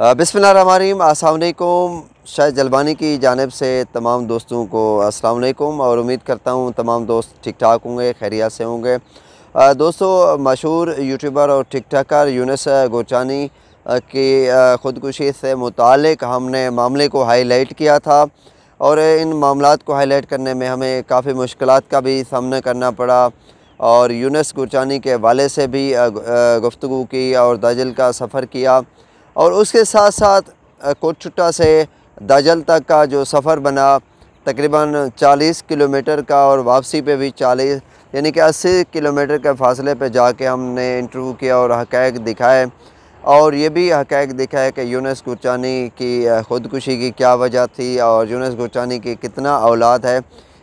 बिस्मिल्लाहिर्रहमानिर्रहीम। अस्सलाम वालेकुम। शाहिद जलबानी की जानिब से तमाम दोस्तों को अस्सलाम वालेकुम और उम्मीद करता हूँ तमाम दोस्त ठीक ठाक होंगे, खैरियत से होंगे। दोस्तों, मशहूर यूट्यूबर और टिक टाकर यूनुस गोरचानी की ख़ुदकुशी से मुतालिक हमने मामले को हाईलाइट किया था और इन मामलात को हाईलाइट करने में हमें काफ़ी मुश्किलात का भी सामना करना पड़ा और यूनुस गोरचानी के वाले से भी गुफ्तगू की और दाजल का सफ़र किया और उसके साथ साथ कोटचुट्टा से दाजल तक का जो सफ़र बना तकरीबन 40 किलोमीटर का और वापसी पे भी 40 यानी कि 80 किलोमीटर के फ़ासले पे जाके हमने इंटरव्यू किया और हक़ाइक़ दिखाए और ये भी हक़ाइक़ दिखाए कि यूनुस गोरचानी की ख़ुदकुशी की क्या वजह थी और यूनुस गोरचानी की कितना औलाद है।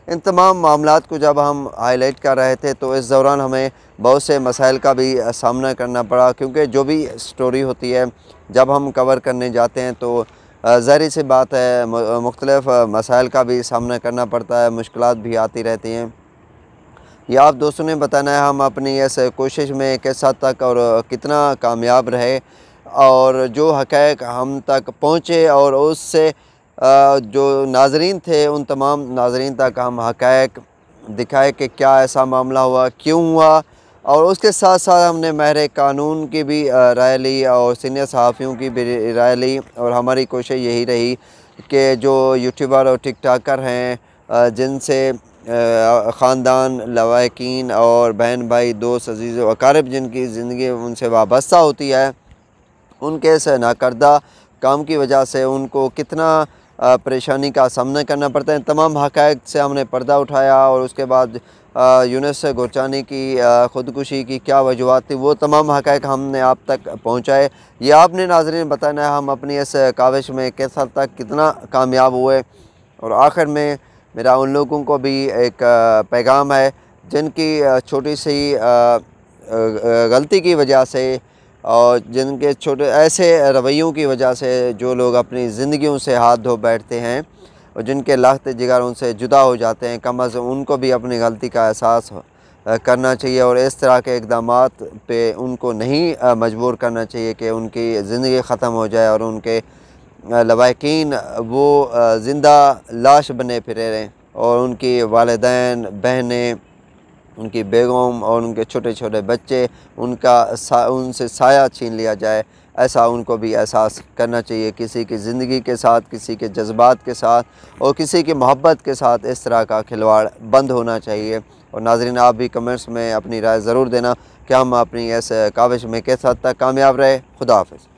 इन तमाम मामलात को जब हम हाईलाइट कर रहे थे तो इस दौरान हमें बहुत से मसाइल का भी सामना करना पड़ा, क्योंकि जो भी स्टोरी होती है जब हम कवर करने जाते हैं तो ज़ाहिर सी बात है मुख्तलिफ़ मसाइल का भी सामना करना पड़ता है, मुश्किलात भी आती रहती हैं। ये आप दोस्तों ने बताना है हम अपनी इस कोशिश में किस हद तक और कितना कामयाब रहे और जो हक़ाइक़ हम तक पहुँचे और उससे जो नाज़रीन थे उन तमाम नाज़रीन तक हम हक़ाइक़ दिखाए कि क्या ऐसा मामला हुआ, क्यों हुआ। और उसके साथ साथ हमने माहिर कानून की भी राय ली और सीनियर सहाफ़ियों की भी राय ली और हमारी कोशिश यही रही कि जो यूट्यूबर और टिक टाकर हैं जिनसे ख़ानदान, लवाहिकीन और बहन भाई, दोस्त, अज़ीज़ व अक़ारिब जिनकी ज़िंदगी उनसे वाबस्ता होती है, उनके इस नाकर्दा काम की वजह से उनको कितना परेशानी का सामना करना पड़ता है। तमाम हक़ाइक़ से हमने पर्दा उठाया और उसके बाद यूनुस गोरचानी की ख़ुदकुशी की क्या वजूहात थी वो तमाम हक़ाइक़ हमने आप तक पहुँचाए। ये आपने नाज़रीन बताना है हम अपनी इस काविश में किस हद तक कितना कामयाब हुए। और आखिर में मेरा उन लोगों को भी एक पैगाम है जिनकी छोटी सी गलती की वजह से और जिनके छोटे ऐसे रवैयों की वजह से जो लोग अपनी ज़िंदगियों से हाथ धो बैठते हैं और जिनके लाख्त जिगर उनसे जुदा हो जाते हैं, कम अज़ कम उनको भी अपनी गलती का एहसास करना चाहिए और इस तरह के इक़दामात पे उनको नहीं मजबूर करना चाहिए कि उनकी ज़िंदगी ख़त्म हो जाए और उनके लवाहिकीन वो ज़िंदा लाश बने फिरे रहें और उनकी वालिदैन, बहनें, उनकी बेगम और उनके छोटे छोटे बच्चे उनसे साया छीन लिया जाए। ऐसा उनको भी एहसास करना चाहिए। किसी की ज़िंदगी के साथ, किसी के जज्बात के साथ और किसी की मोहब्बत के साथ इस तरह का खिलवाड़ बंद होना चाहिए। और नाज़रीन, आप भी कमेंट्स में अपनी राय ज़रूर देना कि हम अपनी इस काविश में किस हद तक कामयाब रहे। खुदा हाफ़िज़।